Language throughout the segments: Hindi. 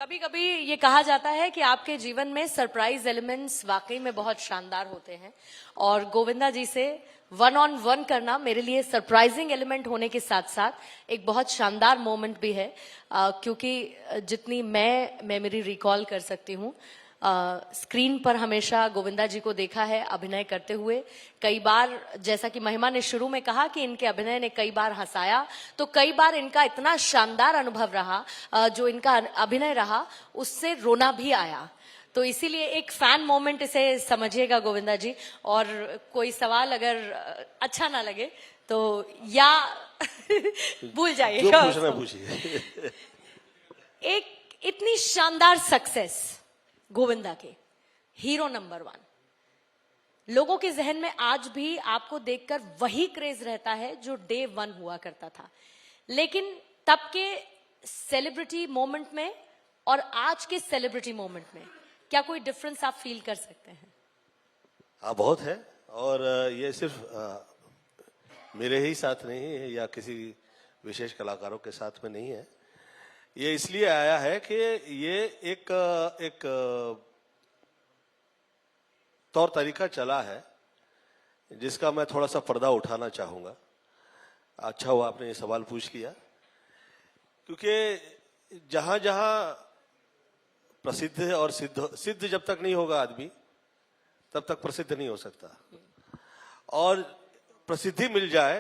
कभी कभी ये कहा जाता है कि आपके जीवन में सरप्राइज एलिमेंट्स वाकई में बहुत शानदार होते हैं और गोविंदा जी से वन ऑन वन करना मेरे लिए सरप्राइजिंग एलिमेंट होने के साथ साथ एक बहुत शानदार मोमेंट भी है क्योंकि जितनी मैं मेमोरी रिकॉल कर सकती हूँ स्क्रीन पर हमेशा गोविंदा जी को देखा है अभिनय करते हुए। कई बार जैसा कि महिमा ने शुरू में कहा कि इनके अभिनय ने कई बार हंसाया, तो कई बार इनका इतना शानदार अनुभव रहा जो इनका अभिनय रहा उससे रोना भी आया। तो इसीलिए एक फैन मोमेंट इसे समझिएगा गोविंदा जी। और कोई सवाल अगर अच्छा ना लगे तो या भूल जाइएगा। जो पूछना पूछिए। एक इतनी शानदार सक्सेस गोविंदा के हीरो नंबर 1, लोगों के जहन में आज भी आपको देखकर वही क्रेज रहता है जो डे 1 हुआ करता था। लेकिन तब के सेलिब्रिटी मोमेंट में और आज के सेलिब्रिटी मोमेंट में क्या कोई डिफरेंस आप फील कर सकते हैं? हाँ, बहुत है। और ये सिर्फ मेरे ही साथ नहीं है या किसी विशेष कलाकारों के साथ में नहीं है। ये इसलिए आया है कि ये एक तौर तरीका चला है जिसका मैं थोड़ा सा पर्दा उठाना चाहूंगा। अच्छा हुआ आपने ये सवाल पूछ लिया, क्योंकि जहां जहां प्रसिद्ध और सिद्ध जब तक नहीं होगा आदमी तब तक प्रसिद्ध नहीं हो सकता। और प्रसिद्धि मिल जाए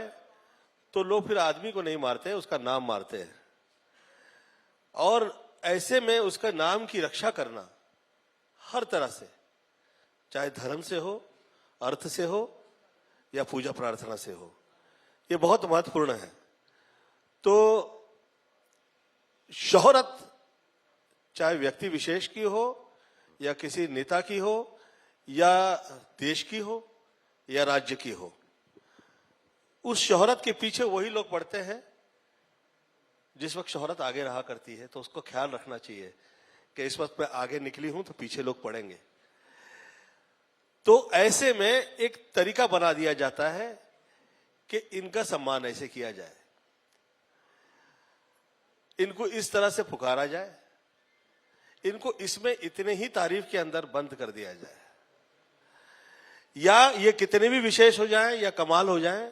तो लोग फिर आदमी को नहीं मारते, उसका नाम मारते हैं। और ऐसे में उसका नाम की रक्षा करना हर तरह से, चाहे धर्म से हो, अर्थ से हो या पूजा प्रार्थना से हो, ये बहुत महत्वपूर्ण है। तो शोहरत चाहे व्यक्ति विशेष की हो या किसी नेता की हो या देश की हो या राज्य की हो, उस शोहरत के पीछे वही लोग पड़ते हैं जिस वक्त शोहरत आगे रहा करती है। तो उसको ख्याल रखना चाहिए कि इस वक्त मैं आगे निकली हूं तो पीछे लोग पड़ेंगे। तो ऐसे में एक तरीका बना दिया जाता है कि इनका सम्मान ऐसे किया जाए, इनको इस तरह से पुकारा जाए, इनको इसमें इतने ही तारीफ के अंदर बंद कर दिया जाए, या ये कितने भी विशेष हो जाएं या कमाल हो जाएं,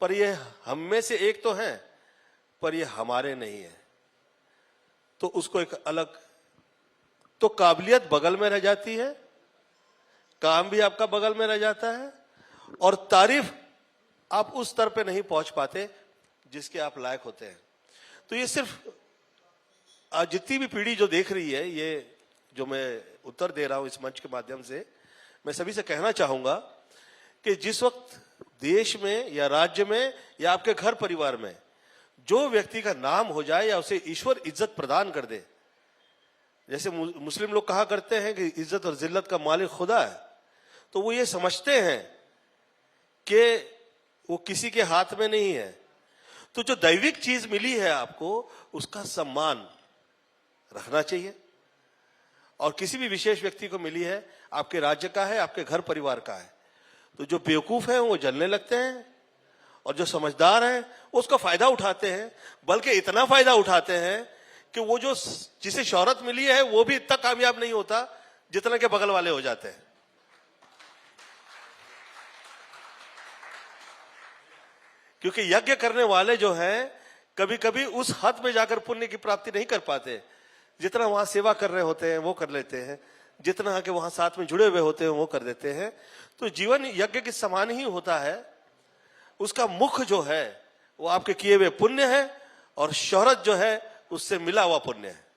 पर ये हम में से एक तो है पर ये हमारे नहीं है। तो उसको एक अलग, तो काबिलियत बगल में रह जाती है, काम भी आपका बगल में रह जाता है, और तारीफ आप उस स्तर पे नहीं पहुंच पाते जिसके आप लायक होते हैं। तो ये सिर्फ आज जितनी भी पीढ़ी जो देख रही है, ये जो मैं उत्तर दे रहा हूं इस मंच के माध्यम से, मैं सभी से कहना चाहूंगा कि जिस वक्त देश में या राज्य में या आपके घर परिवार में जो व्यक्ति का नाम हो जाए या उसे ईश्वर इज्जत प्रदान कर दे, जैसे मुस्लिम लोग कहा करते हैं कि इज्जत और जिल्लत का मालिक खुदा है, तो वो ये समझते हैं कि वो किसी के हाथ में नहीं है। तो जो दैविक चीज मिली है आपको, उसका सम्मान रखना चाहिए। और किसी भी विशेष व्यक्ति को मिली है, आपके राज्य का है, आपके घर परिवार का है, तो जो बेवकूफ है वो जलने लगते हैं और जो समझदार हैं उसका फायदा उठाते हैं। बल्कि इतना फायदा उठाते हैं कि वो जो जिसे शोहरत मिली है वो भी इतना कामयाब नहीं होता जितना के बगल वाले हो जाते हैं। क्योंकि यज्ञ करने वाले जो हैं कभी कभी उस हद में जाकर पुण्य की प्राप्ति नहीं कर पाते जितना वहां सेवा कर रहे होते हैं वो कर लेते हैं, जितना के वहां साथ में जुड़े हुए होते हैं वो कर देते हैं। तो जीवन यज्ञ के समान ही होता है। उसका मुख जो है वो आपके किए हुए पुण्य है और शोहरत जो है उससे मिला हुआ पुण्य है।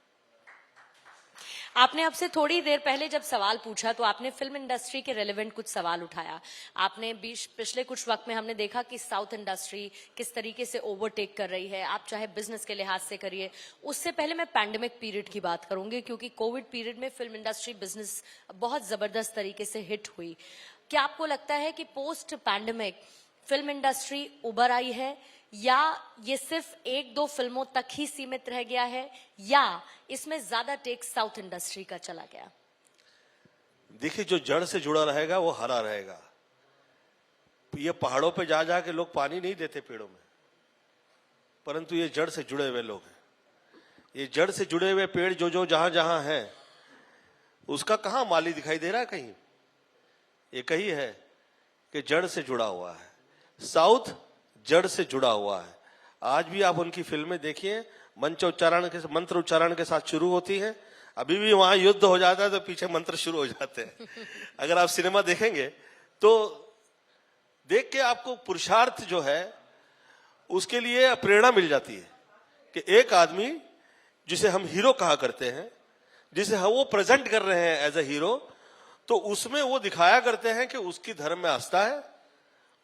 आपने आपसे थोड़ी देर पहले जब सवाल पूछा तो आपने फिल्म इंडस्ट्री के रेलेवेंट कुछ सवाल उठाया। आपने पिछले कुछ वक्त में हमने देखा कि साउथ इंडस्ट्री किस तरीके से ओवरटेक कर रही है, आप चाहे बिजनेस के लिहाज से करिए। उससे पहले मैं पैंडेमिक पीरियड की बात करूंगी क्योंकि कोविड पीरियड में फिल्म इंडस्ट्री बिजनेस बहुत जबरदस्त तरीके से हिट हुई। क्या आपको लगता है कि पोस्ट पैंडेमिक फिल्म इंडस्ट्री उभर आई है या ये सिर्फ 1-2 फिल्मों तक ही सीमित रह गया है या इसमें ज्यादा टेक साउथ इंडस्ट्री का चला गया? देखिए, जो जड़ से जुड़ा रहेगा वो हरा रहेगा। ये पहाड़ों पे जा जा के लोग पानी नहीं देते पेड़ों में, परंतु ये जड़ से जुड़े हुए लोग हैं। ये जड़ से जुड़े हुए पेड़ जो जो जहां जहां है, उसका कहां माली दिखाई दे रहा है कहीं? एक ही है कि जड़ से जुड़ा हुआ है। साउथ जड़ से जुड़ा हुआ है। आज भी आप उनकी फिल्में देखिए, मंत्र उच्चारण के साथ शुरू होती हैं। अभी भी वहां युद्ध हो जाता है तो पीछे मंत्र शुरू हो जाते हैं। अगर आप सिनेमा देखेंगे तो देख के आपको पुरुषार्थ जो है उसके लिए प्रेरणा मिल जाती है कि एक आदमी जिसे हम हीरो कहा करते हैं, जिसे हम वो प्रेजेंट कर रहे हैं एज ए हीरो, तो उसमें वो दिखाया करते हैं कि उसकी धर्म में आस्था है,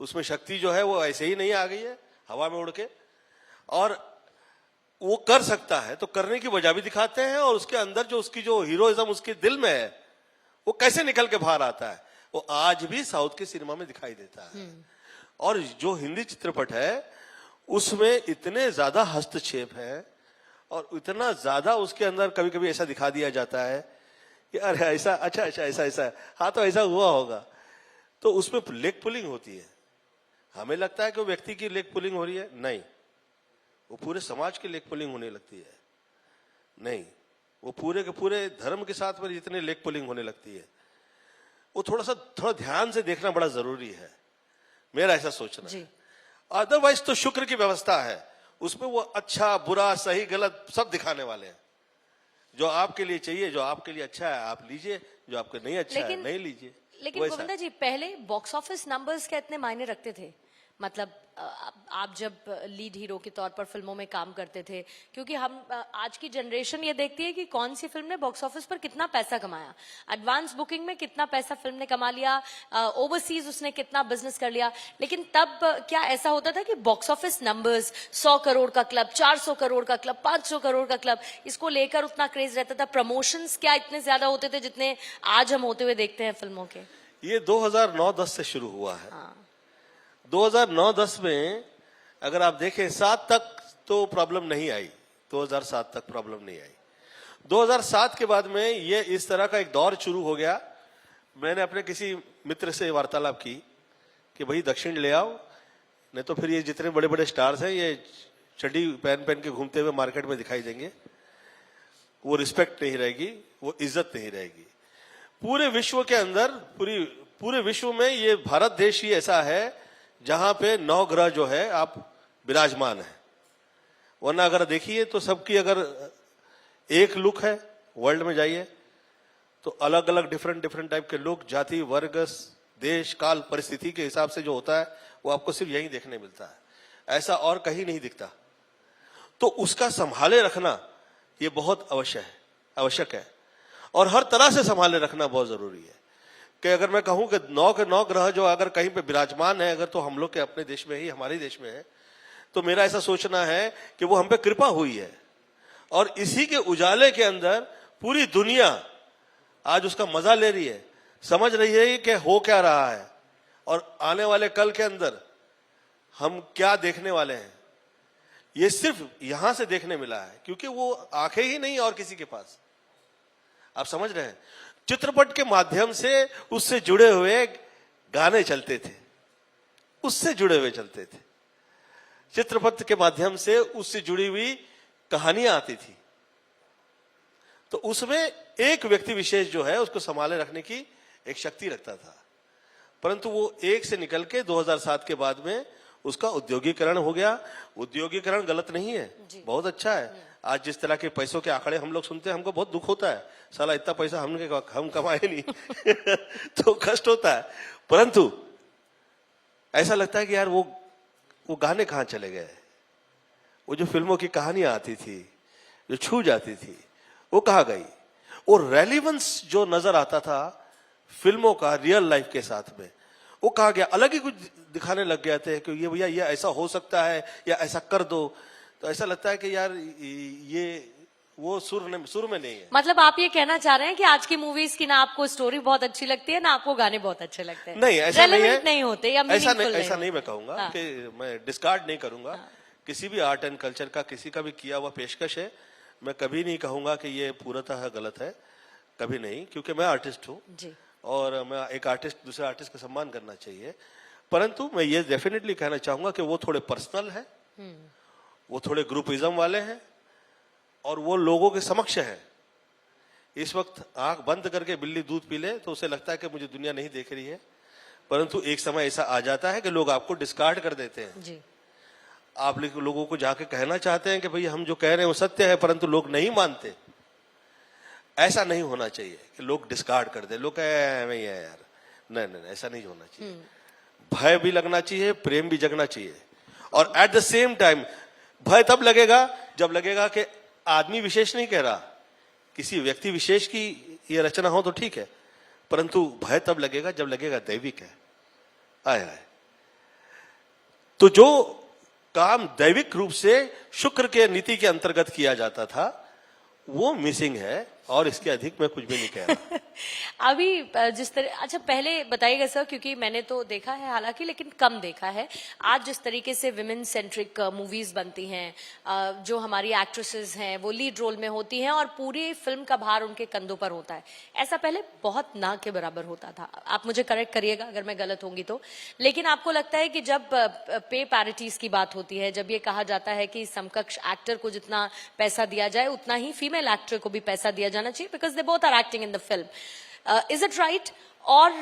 उसमें शक्ति जो है वो ऐसे ही नहीं आ गई है हवा में उड़ के, और वो कर सकता है तो करने की वजह भी दिखाते हैं, और उसके अंदर जो उसकी जो हीरोइज्म उसके दिल में है वो कैसे निकल के बाहर आता है, वो आज भी साउथ के सिनेमा में दिखाई देता है। और जो हिंदी चित्रपट है उसमें इतने ज्यादा हस्तक्षेप है और इतना ज्यादा उसके अंदर कभी कभी ऐसा दिखा दिया जाता है कि अरे ऐसा, अच्छा अच्छा ऐसा ऐसा, हाँ तो ऐसा हुआ होगा, तो उसमें लेग पुलिंग होती है। हमें लगता है कि वो व्यक्ति की लेग पुलिंग हो रही है, नहीं, वो पूरे समाज की लेग पुलिंग होने लगती है। नहीं, वो पूरे के पूरे धर्म के साथ में जितने लेग पुलिंग होने लगती है, वो थोड़ा ध्यान से देखना बड़ा जरूरी है, मेरा ऐसा सोचना है। अदरवाइज तो शुक्र की व्यवस्था है, उसमें वो अच्छा बुरा सही गलत सब दिखाने वाले हैं। जो आपके लिए चाहिए, जो आपके लिए अच्छा है आप लीजिए, जो आपके नहीं अच्छा है नहीं लीजिए। लेकिन गोविंदा जी, पहले बॉक्स ऑफिस नंबर्स क्या इतने मायने रखते थे? मतलब आप जब लीड हीरो के तौर पर फिल्मों में काम करते थे, क्योंकि हम आज की जनरेशन ये देखती है कि कौन सी फिल्म ने बॉक्स ऑफिस पर कितना पैसा कमाया, एडवांस बुकिंग में कितना पैसा फिल्म ने कमा लिया, ओवरसीज उसने कितना बिजनेस कर लिया। लेकिन तब क्या ऐसा होता था कि बॉक्स ऑफिस नंबर्स 100 करोड़ का क्लब, 400 करोड़ का क्लब, 500 करोड़ का क्लब, इसको लेकर उतना क्रेज रहता था? प्रमोशंस क्या इतने ज्यादा होते थे जितने आज हम होते हुए देखते हैं फिल्मों के? ये 2009-10 से शुरू हुआ है। 2009-10 में अगर आप देखें 7 तक तो प्रॉब्लम नहीं आई, 2007 तक प्रॉब्लम नहीं आई। 2007 के बाद में ये इस तरह का एक दौर शुरू हो गया। मैंने अपने किसी मित्र से वार्तालाप की कि भाई दक्षिण ले आओ, नहीं तो फिर ये जितने बड़े बड़े स्टार्स हैं ये चड्डी पहन पहन के घूमते हुए मार्केट में दिखाई देंगे, वो रिस्पेक्ट नहीं रहेगी, वो इज्जत नहीं रहेगी। पूरे विश्व के अंदर, पूरे विश्व में ये भारत देश ही ऐसा है जहां पे 9 ग्रह जो है आप विराजमान है। वरना अगर देखिए तो सबकी अगर एक लुक है, वर्ल्ड में जाइए तो अलग अलग डिफरेंट टाइप के लोग, जाति वर्ग देश काल परिस्थिति के हिसाब से जो होता है वो आपको सिर्फ यही देखने मिलता है, ऐसा और कहीं नहीं दिखता। तो उसका संभाले रखना ये बहुत आवश्यक है और हर तरह से संभाले रखना बहुत जरूरी है। कि अगर मैं कहूं कि 9 के 9 ग्रह जो अगर कहीं पे विराजमान है, अगर तो हम लोग के अपने देश में ही, हमारे देश में है, तो मेरा ऐसा सोचना है कि वो हम पे कृपा हुई है और इसी के उजाले के अंदर पूरी दुनिया आज उसका मजा ले रही है, समझ रही है कि हो क्या रहा है और आने वाले कल के अंदर हम क्या देखने वाले हैं। ये सिर्फ यहां से देखने मिला है क्योंकि वो आंखें ही नहीं और किसी के पास, आप समझ रहे हैं। चित्रपट के माध्यम से उससे जुड़े हुए गाने चलते थे, उससे जुड़े हुए चलते थे, चित्रपट के माध्यम से उससे जुड़ी हुई कहानियां आती थी। तो उसमें एक व्यक्ति विशेष जो है उसको संभाले रखने की एक शक्ति रखता था, परंतु वो एक से निकल के 2007 के बाद में उसका उद्योगीकरण हो गया। उद्योगीकरण गलत नहीं है, बहुत अच्छा है। आज जिस तरह के पैसों के आंकड़े हम लोग सुनते हैं हमको बहुत दुख होता है, साला इतना पैसा हम कमाए नहीं तो कष्ट होता है। परंतु ऐसा लगता है कि यार वो गाने कहां चले गए, वो जो फिल्मों की कहानियां आती थी जो छू जाती थी वो कहां गई। और रेलिवेंस जो नजर आता था फिल्मों का रियल लाइफ के साथ में वो कहा गया, अलग ही कुछ दिखाने लग गए थे कि ये भैया ये ऐसा हो सकता है या ऐसा कर दो। तो ऐसा लगता है कि यार ये वो सुर में नहीं है। मतलब आप ये कहना चाह रहे हैं कि आज की मूवीज की ना आपको स्टोरी बहुत अच्छी लगती है ना आपको गाने बहुत अच्छे लगते हैं? नहीं, ऐसा नहीं है, नहीं होते या ऐसा नहीं मैं कहूंगा कि मैं डिस्कार्ड नहीं करूंगा। किसी भी आर्ट एंड कल्चर का किसी का भी किया हुआ पेशकश है, मैं कभी नहीं कहूंगा कि ये पूर्णतः गलत है, कभी नहीं, क्योंकि मैं आर्टिस्ट हूँ और मैं एक आर्टिस्ट दूसरे आर्टिस्ट का सम्मान करना चाहिए। परंतु मैं ये डेफिनेटली कहना चाहूंगा कि वो थोड़े पर्सनल है, वो थोड़े ग्रुपिज्म वाले हैं और वो लोगों के समक्ष है। इस वक्त आंख बंद करके बिल्ली दूध पी ले तो उसे लगता है कि मुझे दुनिया नहीं देख रही है, परंतु एक समय ऐसा आ जाता है कि लोग आपको डिस्कार्ड कर देते हैं जी। आप लोगों को जाके कहना चाहते हैं कि भाई हम जो कह रहे हैं वो सत्य है, परंतु लोग नहीं मानते। ऐसा नहीं होना चाहिए कि लोग डिस्कार्ड कर दे, लोग कहे नहीं है यार, नहीं नहीं, ऐसा नहीं होना चाहिए। भय भी लगना चाहिए, प्रेम भी जगना चाहिए, और एट द सेम टाइम भय तब लगेगा जब लगेगा कि आदमी विशेष नहीं कह रहा, किसी व्यक्ति विशेष की ये रचना हो तो ठीक है, परंतु भय तब लगेगा जब लगेगा दैविक है। आया है तो जो काम दैविक रूप से शुक्र के नीति के अंतर्गत किया जाता था वो मिसिंग है, और इसके अधिक मैं कुछ भी नहीं कह रहा। अभी जिस तरह, अच्छा पहले बताइएगा सर, क्योंकि मैंने तो देखा है हालांकि, लेकिन कम देखा है। आज जिस तरीके से विमेन सेंट्रिक मूवीज बनती हैं, जो हमारी एक्ट्रेसेस हैं वो लीड रोल में होती हैं और पूरी फिल्म का भार उनके कंधों पर होता है, ऐसा पहले बहुत ना के बराबर होता था। आप मुझे करेक्ट करिएगा अगर मैं गलत होंगी तो। लेकिन आपको लगता है कि जब पे पैरिटीज की बात होती है, जब ये कहा जाता है कि समकक्ष एक्टर को जितना पैसा दिया जाए उतना ही फीमेल एक्टर को भी पैसा दिया जाना चाहिए, because they both are acting in the film, is it right? और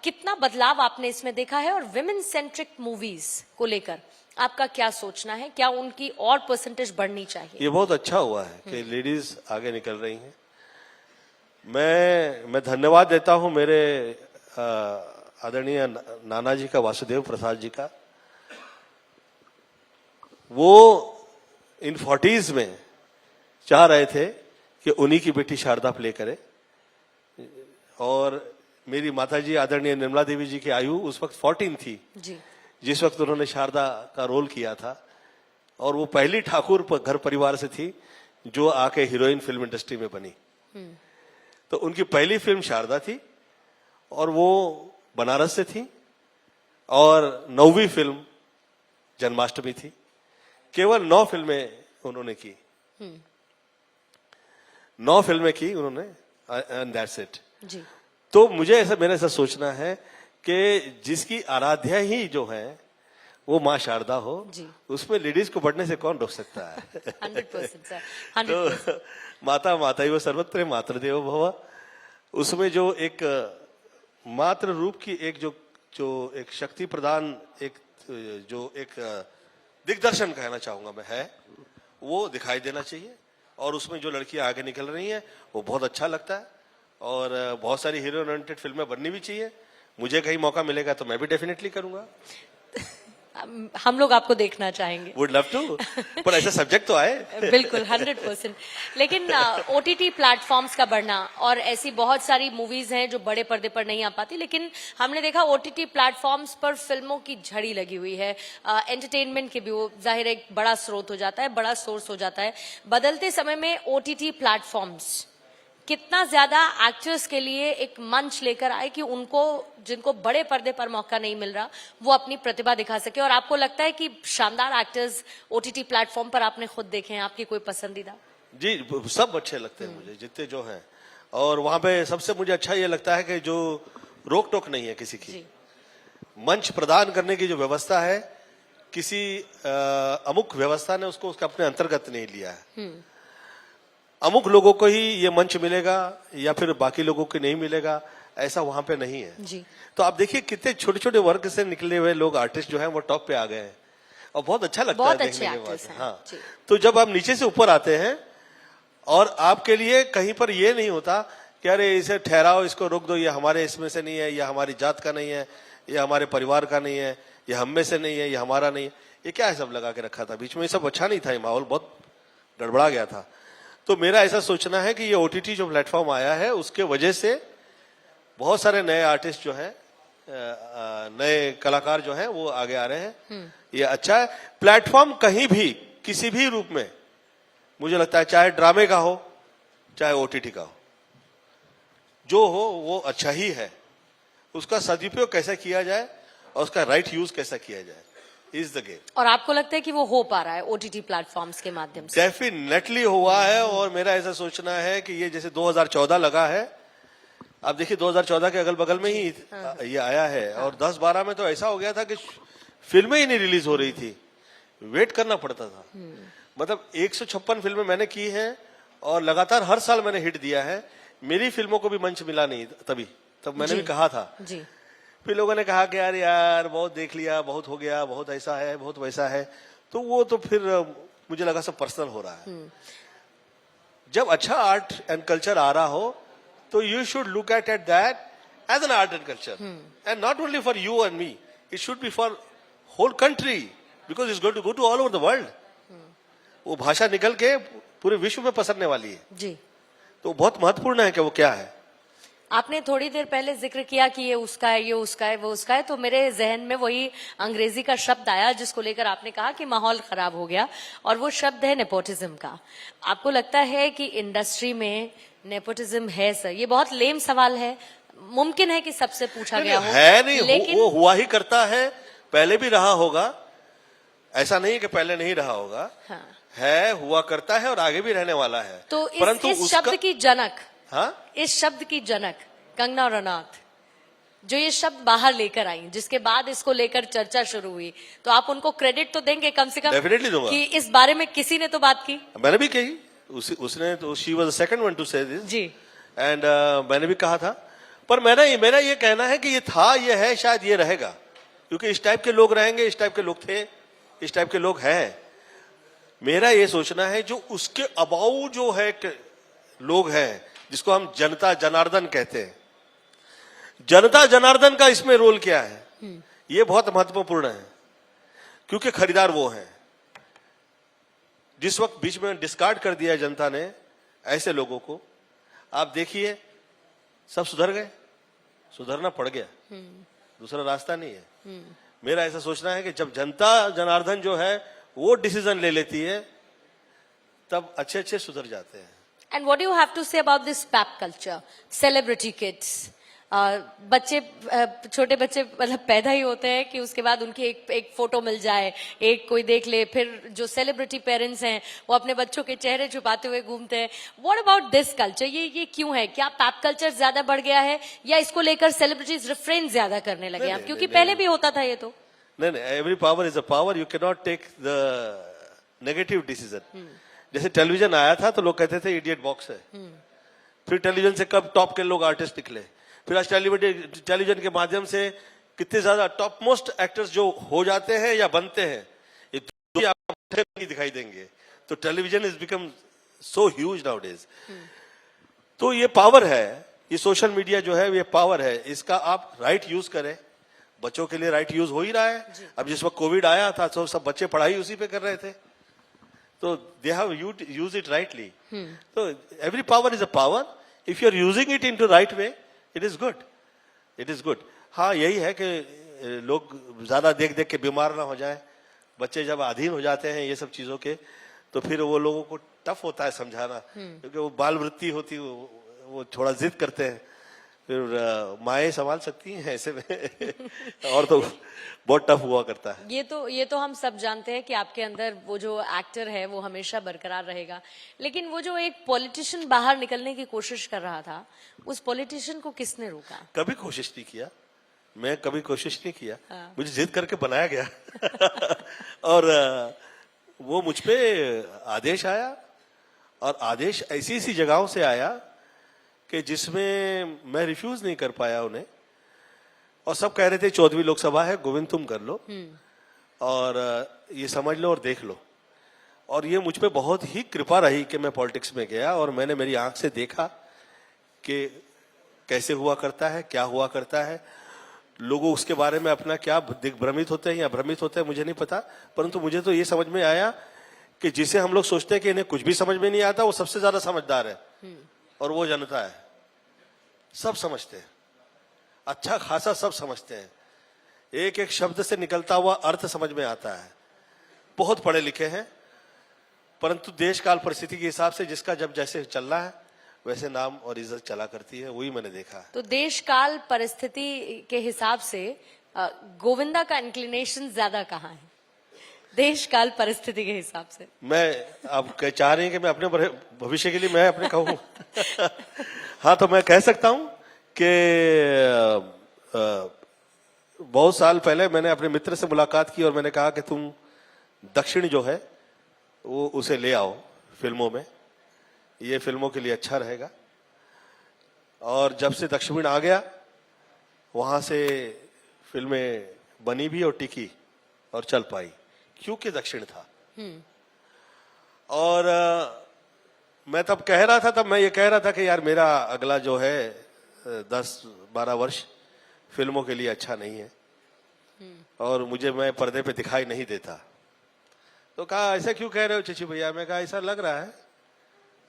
कितना बदलाव आपने इसमें देखा है, और विमेन सेंट्रिक मूवीज को लेकर आपका क्या सोचना है? क्या उनकी और परसेंटेज बढ़नी चाहिए? ये बहुत अच्छा हुआ है कि लेडीज आगे निकल रही हैं। मैं धन्यवाद देता हूं मेरे आदरणीय नाना जी का, वासुदेव प्रसाद जी का। वो इन 40s में चाह रहे थे कि उन्हीं की बेटी शारदा प्ले करे, और मेरी माताजी आदरणीय निर्मला देवी जी की आयु उस वक्त 14 थी जी, जिस वक्त उन्होंने शारदा का रोल किया था, और वो पहली ठाकुर घर परिवार से थी जो आके हीरोइन फिल्म इंडस्ट्री में बनी। तो उनकी पहली फिल्म शारदा थी, और वो बनारस से थी, और 9वीं फिल्म जन्माष्टमी थी। केवल 9 फिल्में उन्होंने की, 9 फिल्में की उन्होंने, एंड दैट्स इट जी। तो मुझे ऐसा, मेरा ऐसा सोचना है कि जिसकी आराध्या ही जो है वो माँ शारदा हो जी। उसमें लेडीज को बढ़ने से कौन रोक सकता है? 100% सर, 100%। तो माता माता वो सर्वत्र मातृदेवो भव, उसमें जो एक मातृ रूप की एक जो एक शक्ति प्रदान, एक जो एक दिग्दर्शन कहना चाहूंगा मैं, है वो दिखाई देना चाहिए। और उसमें जो लड़कियां आगे निकल रही हैं वो बहुत अच्छा लगता है, और बहुत सारी हीरो ओरिएंटेड फिल्में बननी भी चाहिए। मुझे कहीं मौका मिलेगा तो मैं भी डेफिनेटली करूंगा। हम लोग आपको देखना चाहेंगे। वुड लव टू, पर ऐसा सब्जेक्ट तो आए। बिल्कुल 100%। लेकिन ओटीटी प्लेटफॉर्म्स का बढ़ना, और ऐसी बहुत सारी मूवीज हैं जो बड़े पर्दे पर नहीं आ पाती, लेकिन हमने देखा ओटीटी प्लेटफॉर्म्स पर फिल्मों की झड़ी लगी हुई है। एंटरटेनमेंट के भी वो जाहिर एक बड़ा स्रोत हो जाता है, बड़ा सोर्स हो जाता है। बदलते समय में ओटीटी प्लेटफॉर्म्स कितना ज्यादा एक्टर्स के लिए एक मंच लेकर आए कि उनको, जिनको बड़े पर्दे पर मौका नहीं मिल रहा, वो अपनी प्रतिभा दिखा सके। और आपको लगता है कि शानदार एक्टर्स ओटीटी प्लेटफॉर्म पर आपने खुद देखे हैं, आपकी कोई पसंदीदा? जी, सब अच्छे लगते हैं मुझे, जितने जो हैं। और वहां पे सबसे मुझे अच्छा ये लगता है कि जो रोक टोक नहीं है किसी की, मंच प्रदान करने की जो व्यवस्था है, किसी अमुक व्यवस्था ने उसको उसका अपने अंतर्गत नहीं लिया है। अमुक लोगों को ही ये मंच मिलेगा या फिर बाकी लोगों को नहीं मिलेगा, ऐसा वहां पे नहीं है जी। तो आप देखिए कितने छोटे छोटे वर्ग से निकले हुए लोग, आर्टिस्ट जो हैं वो टॉप पे आ गए हैं, और बहुत अच्छा लगता है देखने के बाद। हाँ, तो जब आप नीचे से ऊपर आते हैं और आपके लिए कहीं पर ये नहीं होता कि अरे इसे ठहराओ, इसको रोक दो, ये हमारे इसमें से नहीं है, ये हमारी जात का नहीं है, ये हमारे परिवार का नहीं है, ये हम में से नहीं है, ये हमारा नहीं है, ये क्या है सब लगा के रखा था बीच में। ये सब अच्छा नहीं था, ये माहौल बहुत गड़बड़ा गया था। तो मेरा ऐसा सोचना है कि ये ओटीटी जो प्लेटफॉर्म आया है उसके वजह से बहुत सारे नए आर्टिस्ट जो हैं, नए कलाकार जो हैं वो आगे आ रहे हैं। ये अच्छा है। प्लेटफॉर्म कहीं भी किसी भी रूप में मुझे लगता है, चाहे ड्रामे का हो चाहे ओटीटी का हो, जो हो वो अच्छा ही है। उसका सदुपयोग कैसे किया जाए और उसका राइट यूज कैसा किया जाए, इज द गेम। और आपको लगता है कि वो हो पा रहा है ओटीटी प्लेटफॉर्म्स के माध्यम से? डेफिनेटली हुआ है। और मेरा ऐसा सोचना है कि ये जैसे 2014 लगा है, आप देखिए 2014 के अगल बगल में ही ये आया है, और 10-12 में तो ऐसा हो गया था कि फिल्में ही नहीं रिलीज हो रही थी, वेट करना पड़ता था। मतलब 156 फिल्में मैंने की हैं और लगातार हर साल मैंने हिट दिया है। मेरी फिल्मों को भी मंच मिला नहीं तब मैंने जी। भी कहा था। जी। फिर लोगों ने कहा कि यार बहुत देख लिया, बहुत हो गया, बहुत ऐसा है, बहुत वैसा है, तो वो तो फिर मुझे लगा सब पर्सनल हो रहा है। जब अच्छा आर्ट एंड कल्चर आ रहा हो तो you should look at that as an art and culture and not only for you and me, it should be for whole country because it's going to go to all over the world. वो भाषा निकल के पूरे विश्व में पसरने वाली है, जी। तो बहुत महत्वपूर्ण है कि वो क्या है। आपने थोड़ी देर पहले जिक्र किया कि ये उसका है, ये उसका है, वो उसका है, तो मेरे जहन में वही अंग्रेजी का शब्द आया जिसको लेकर आपने कहा कि माहौल खराब हो गया, और वो शब्द है नेपोटिज्म का। आपको लगता है कि इंडस्ट्री में नेपोटिज्म है सर? ये बहुत लेम सवाल है, मुमकिन है कि सबसे पूछा गया हो, है नहीं, लेकिन वो हुआ ही करता है, पहले भी रहा होगा, ऐसा नहीं कि पहले नहीं रहा होगा। हाँ। है, हुआ करता है और आगे भी रहने वाला है। तो परंतु इस शब्द की जनक, हाँ, इस शब्द की जनक कंगना रनौत जो ये शब्द बाहर लेकर आई, जिसके बाद इसको लेकर चर्चा शुरू हुई, तो आप उनको क्रेडिट तो देंगे कम से कम? डेफिनेटली दूंगा कि इस बारे में किसी ने तो बात की। मैंने भी कही, उसने तो she was the second one two से दिस जी। एंड मैंने भी कहा था, पर मेरा ये कहना है कि ये था, ये है, शायद ये रहेगा, क्योंकि इस टाइप के लोग रहेंगे, इस टाइप के लोग थे, इस टाइप के लोग हैं। मेरा ये सोचना है जो उसके अबाउ जो है लोग हैं, जिसको हम जनता जनार्दन कहते हैं, जनता जनार्दन का इसमें रोल क्या है, ये बहुत महत्वपूर्ण है, क्योंकि खरीदार वो हैं। जिस वक्त बीच में डिस्कार्ड कर दिया जनता ने ऐसे लोगों को, आप देखिए सब सुधर गए, सुधरना पड़ गया, दूसरा रास्ता नहीं है। मेरा ऐसा सोचना है कि जब जनता जनार्दन जो है वो डिसीजन ले लेती है, तब अच्छे अच्छे सुधर जाते हैं। And what you have to say about this pap culture, celebrity kids? बच्चे, छोटे बच्चे मतलब पैदा ही होते हैं कि उसके बाद उनकी एक फोटो मिल जाए, एक कोई देख ले, फिर जो सेलिब्रिटी पेरेंट्स हैं वो अपने बच्चों के चेहरे छुपाते हुए घूमते हैं। What about this culture? ये क्यों है? क्या पैप कल्चर ज्यादा बढ़ गया है, या इसको लेकर सेलिब्रिटीज रिफ्रेन ज्यादा करने लगे हैं? क्योंकि पहले भी होता था ये तो। नहीं, every power is a power, you can not take the negative decision. जैसे टेलीविजन आया था तो लोग कहते थे इडियट बॉक्स है, फिर टेलीविजन से कब टॉप के लोग आर्टिस्ट निकले, फिर आज टेलीविजन के माध्यम से कितने ज्यादा टॉप मोस्ट एक्टर्स जो हो जाते हैं या बनते हैं, ये दो आपको नहीं दिखाई देंगे। तो television is become so huge now days. तो ये पावर है, ये सोशल मीडिया जो है ये पावर है, इसका आप राइट यूज करें। बच्चों के लिए राइट यूज हो ही रहा है। अब जिस वक्त कोविड आया था तो सब बच्चे पढ़ाई उसी पे कर रहे थे, तो they have use it rightly. तो every power is a power, if you are using it in to right way, it is good, it is good. हाँ, यही है कि लोग ज्यादा देख देख के बीमार ना हो जाए। बच्चे जब अधीन हो जाते हैं ये सब चीजों के, तो फिर वो लोगों को टफ होता है समझाना, क्योंकि वो बाल वृत्ति होती, वो थोड़ा जिद करते हैं। फिर माएँ संभाल सकती हैं ऐसे में और तो बहुत टफ हुआ करता है। ये तो हम सब जानते हैं कि आपके अंदर वो जो एक्टर है वो हमेशा बरकरार रहेगा, लेकिन वो जो एक पॉलिटिशियन बाहर निकलने की कोशिश कर रहा था, उस पॉलिटिशियन को किसने रोका? कभी कोशिश नहीं किया, मैं कभी कोशिश नहीं किया। मुझे जिद करके बनाया गया और वो मुझ पे आदेश आया, और आदेश ऐसी ऐसी जगहों से आया कि जिसमें मैं रिफ्यूज नहीं कर पाया उन्हें। और सब कह रहे थे 14वीं लोकसभा है, गोविंद तुम कर लो और ये समझ लो और देख लो। और ये मुझ पे बहुत ही कृपा रही कि मैं पॉलिटिक्स में गया और मैंने मेरी आंख से देखा कि कैसे हुआ करता है, क्या हुआ करता है। लोगों उसके बारे में अपना क्या दिग्भ्रमित होते हैं या भ्रमित होते हैं मुझे नहीं पता, परंतु मुझे तो ये समझ में आया कि जिसे हम लोग सोचते हैं कि इन्हें कुछ भी समझ में नहीं आता, वो सबसे ज्यादा समझदार है, और वो जनता है। सब समझते हैं, अच्छा खासा सब समझते हैं, एक एक शब्द से निकलता हुआ अर्थ समझ में आता है। बहुत पढ़े लिखे हैं, परंतु देश काल परिस्थिति के हिसाब से जिसका जब जैसे चल रहा है वैसे नाम और इज्जत चला करती है, वही मैंने देखा है। तो देश काल परिस्थिति के हिसाब से गोविंदा का इंक्लिनेशन ज्यादा कहाँ है, देश काल परिस्थिति के हिसाब से? मैं, आप चाह रही हैं कि मैं अपने भविष्य के लिए मैं अपने कहूँ हाँ, तो मैं कह सकता हूं कि बहुत साल पहले मैंने अपने मित्र से मुलाकात की और मैंने कहा कि तुम दक्षिण जो है वो उसे ले आओ फिल्मों में, ये फिल्मों के लिए अच्छा रहेगा। और जब से दक्षिण आ गया वहां से फिल्में बनी भी और टिकी और चल पाई, क्योंकि दक्षिण था। और मैं तब कह रहा था, तब मैं ये कह रहा था कि यार मेरा अगला जो है 10-12 वर्ष फिल्मों के लिए अच्छा नहीं है और मैं पर्दे पे दिखाई नहीं देता। तो कहा ऐसा क्यों कह रहे हो चची भैया? मैं कहा ऐसा लग रहा है,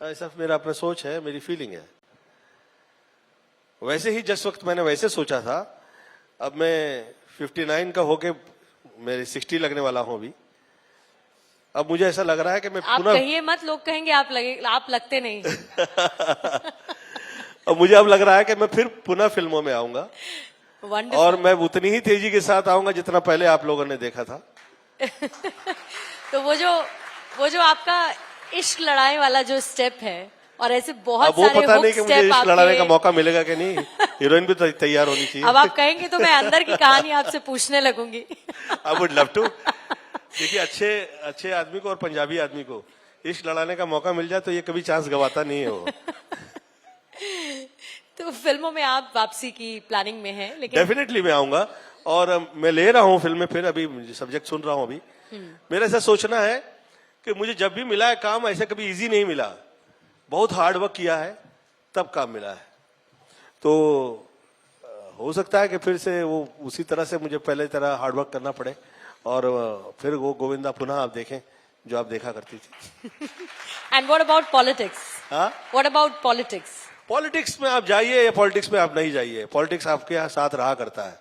ऐसा मेरा अपना सोच है, मेरी फीलिंग है। वैसे ही जिस वक्त मैंने वैसे सोचा था, अब मैं 59 का होके मेरे 60 लगने वाला हूं अभी। अब मुझे ऐसा लग रहा है कि मैं आप पुनः कहिए मत, लोग कहेंगे आप लगते नहीं। अब मुझे अब लग रहा है कि मैं फिर पुनः फिल्मों में आऊंगा Wonderful. और मैं उतनी ही तेजी के साथ आऊंगा जितना पहले आप लोगों ने देखा था। तो वो जो आपका इश्क लड़ाई वाला जो स्टेप है, और ऐसे बहुत अब वो सारे पता हुक नहीं कि मुझे स्टेप इश्क लड़ाने आपके, का मौका मिलेगा कि नहीं। हीरोइन भी तैयार होनी चाहिए। अब आप कहेंगे तो मैं अंदर की कहानी आपसे पूछने लगूंगी। I would love to. देखिए अच्छे आदमी को और पंजाबी आदमी को इश्क लड़ाने का मौका मिल जाए तो ये कभी चांस गवाता नहीं है वो। तो फिल्मों में आप वापसी की प्लानिंग में हैं, लेकिन डेफिनेटली मैं आऊंगा और मैं ले रहा हूँ फिल्म में फिर, अभी सब्जेक्ट सुन रहा हूँ अभी। मेरा ऐसा सोचना है कि मुझे जब भी मिला है काम ऐसे कभी इजी नहीं मिला, बहुत हार्ड वर्क किया है तब काम मिला है। तो हो सकता है कि फिर से वो उसी तरह से मुझे पहले तरह हार्ड वर्क करना पड़े और फिर वो गोविंदा पुनः आप देखें जो आप देखा करती थी। And what about politics? हाँ, व्हाट अबाउट पॉलिटिक्स? पॉलिटिक्स में आप जाइए या पॉलिटिक्स में आप नहीं जाइए, पॉलिटिक्स आपके साथ रहा करता है,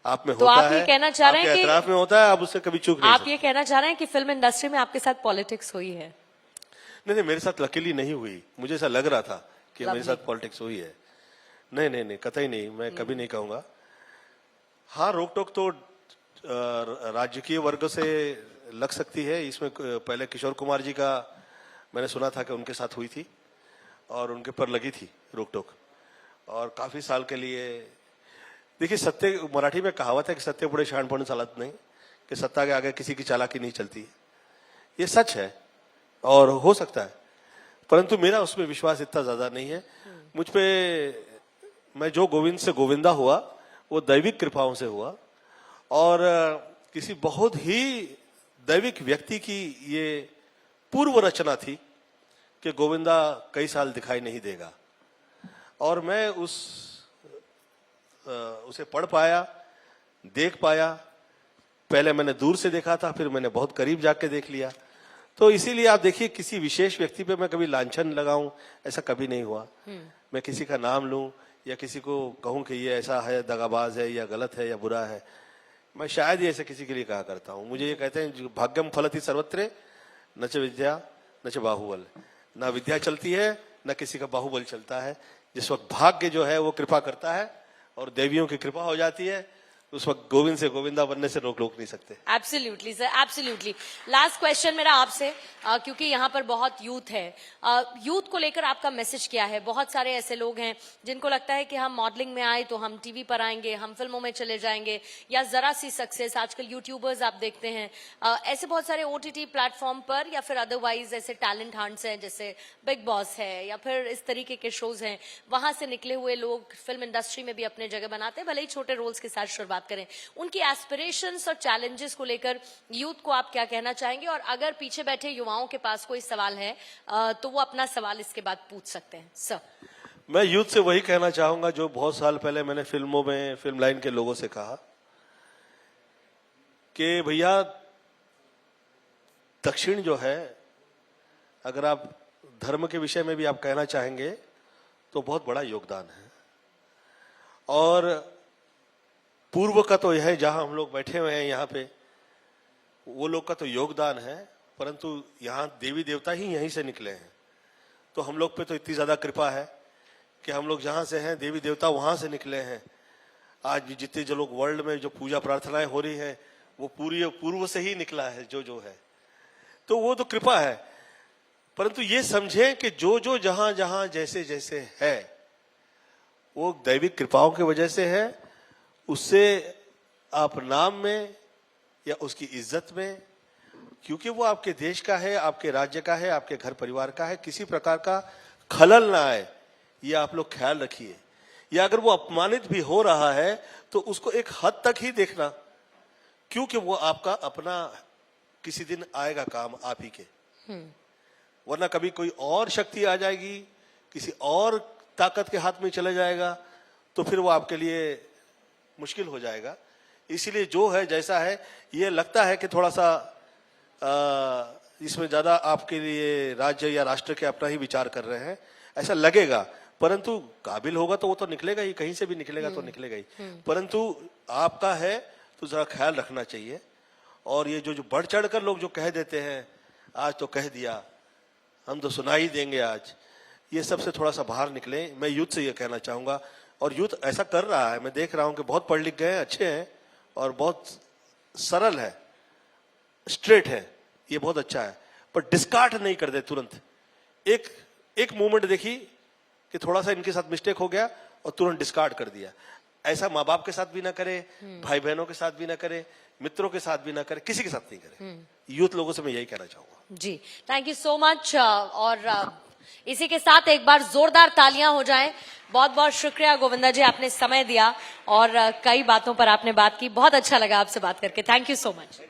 आप में तो होता आप ये है, कहना चाह रहे हैं आपके कि एतराफ में होता है, आप उससे कभी चूक नहीं आप सकते। ये कहना चाह रहे हैं कि फिल्म इंडस्ट्री में आपके साथ पॉलिटिक्स हुई है? नहीं, मेरे साथ लकीली नहीं हुई, मुझे ऐसा लग रहा था कि मेरे Lovely. साथ पॉलिटिक्स हुई है। नहीं, कतई नहीं, मैं कभी नहीं कहूंगा। हाँ, रोक टोक तो राजकीय वर्ग से लग सकती है। इसमें पहले किशोर कुमार जी का मैंने सुना था कि उनके साथ हुई थी और उनके पर लगी थी रोक टोक, और काफी साल के लिए। देखिए, सत्य, मराठी में कहावत है कि सत्य पुढे शहाणपण चालत नहीं, कि सत्ता के आगे किसी की चालाकी नहीं चलती है। ये सच है और हो सकता है, परंतु मेरा उसमें विश्वास इतना ज्यादा नहीं है। मुझ पे, मैं जो गोविंद से गोविंदा हुआ वो दैविक कृपाओं से हुआ और किसी बहुत ही दैविक व्यक्ति की ये पूर्व रचना थी कि गोविंदा कई साल दिखाई नहीं देगा, और मैं उसे पढ़ पाया, देख पाया। पहले मैंने दूर से देखा था, फिर मैंने बहुत करीब जाके देख लिया। तो इसीलिए आप देखिए, किसी विशेष व्यक्ति पे मैं कभी लांछन लगाऊं ऐसा कभी नहीं हुआ। मैं किसी का नाम लूं या किसी को कहूं कि ये ऐसा है, दगाबाज है या गलत है या बुरा है, मैं शायद ही ऐसे किसी के लिए कहा करता हूं। मुझे ये कहते हैं भाग्यम फलति सर्वत्र न च विद्या न च बाहुबल, ना विद्या चलती है न किसी का बाहुबल चलता है। जिस वक्त भाग्य जो है वो कृपा करता है और देवियों की कृपा हो जाती है, उस वक्त गोविंद से गोविंदा बनने से रोक नहीं सकते। Absolutely sir, absolutely. Last question मेरा आपसे, क्योंकि यहाँ पर बहुत यूथ है, यूथ को लेकर आपका मैसेज क्या है? बहुत सारे ऐसे लोग हैं जिनको लगता है कि हम मॉडलिंग में आए तो हम टीवी पर आएंगे, हम फिल्मों में चले जाएंगे, या जरा सी सक्सेस, आजकल यूट्यूबर्स आप देखते हैं, ऐसे बहुत सारे OTT प्लेटफॉर्म पर या फिर अदरवाइज ऐसे टैलेंट हंट्स हैं जैसे बिग बॉस है या फिर इस तरीके के शोज हैं, वहां से निकले हुए लोग फिल्म इंडस्ट्री में भी अपने जगह बनाते हैं, भले ही छोटे रोल्स के साथ शुरुआत करें। उनकी एस्पिरेशंस और चैलेंजेस को लेकर यूथ को आप क्या कहना चाहेंगे? और अगर पीछे बैठे युवाओं के पास कोई सवाल है तो वो अपना सवाल इसके बाद पूछ सकते हैं। सर, मैं यूथ से वही कहना चाहूंगा जो बहुत साल पहले मैंने फिल्मों में, फिल्म लाइन के लोगों से कहा कि भैया, दक्षिण जो है, अगर आप धर्म के विषय में भी आप कहना चाहेंगे तो बहुत बड़ा योगदान है, और पूर्व का तो यह है जहां हम लोग बैठे हुए हैं यहाँ पे, वो लोग का तो योगदान है, परंतु यहाँ देवी देवता ही यहीं से निकले हैं। तो हम लोग पे तो इतनी ज्यादा कृपा है कि हम लोग जहां से हैं देवी देवता वहां से निकले हैं। आज भी जितने जो लोग वर्ल्ड में जो पूजा प्रार्थनाएं हो रही है वो पूरी पूर्व से ही निकला है जो है, तो वो तो कृपा है। परंतु ये समझें कि जो जहां जहां जैसे जैसे है वो दैविक कृपाओं की वजह से है। उससे आप नाम में या उसकी इज्जत में क्योंकि वो आपके देश का है, आपके राज्य का है, आपके घर परिवार का है, किसी प्रकार का खलल ना आए, ये आप लोग ख्याल रखिए। या अगर वो अपमानित भी हो रहा है तो उसको एक हद तक ही देखना, क्योंकि वो आपका अपना किसी दिन आएगा काम आप ही के। वरना कभी कोई और शक्ति आ जाएगी, किसी और ताकत के हाथ में चला जाएगा, तो फिर वो आपके लिए मुश्किल हो जाएगा। इसीलिए जो है जैसा है, ये लगता है कि थोड़ा सा इसमें ज्यादा आपके लिए राज्य या राष्ट्र के अपना ही विचार कर रहे हैं, ऐसा लगेगा, परंतु काबिल होगा तो वो तो निकलेगा ही, कहीं से भी निकलेगा तो निकलेगा ही। परंतु आपका है तो जरा ख्याल रखना चाहिए। और ये जो बढ़ चढ़ कर लोग जो कह देते हैं, आज तो कह दिया, हम तो सुना ही देंगे आज, ये सबसे थोड़ा सा बाहर निकले। मैं यूथ से ये कहना चाहूंगा, और यूथ ऐसा कर रहा है, मैं देख रहा हूं कि बहुत पढ़ लिख गए हैं, अच्छे हैं और बहुत सरल है, स्ट्रेट है, ये बहुत अच्छा है, पर डिस्कार्ड नहीं कर दे तुरंत। एक मूवमेंट देखी कि थोड़ा सा इनके साथ मिस्टेक हो गया और तुरंत डिस्कार्ड कर दिया। ऐसा माँ बाप के साथ भी ना करे, भाई बहनों के साथ भी ना करे, मित्रों के साथ भी ना करे, किसी के साथ नहीं करे। यूथ लोगों से मैं यही कहना चाहूंगा। जी, थैंक यू सो मच। और इसी के साथ एक बार जोरदार तालियां हो जाएं। बहुत बहुत शुक्रिया गोविंदा जी, आपने समय दिया और कई बातों पर आपने बात की। बहुत अच्छा लगा आपसे बात करके। Thank you so much.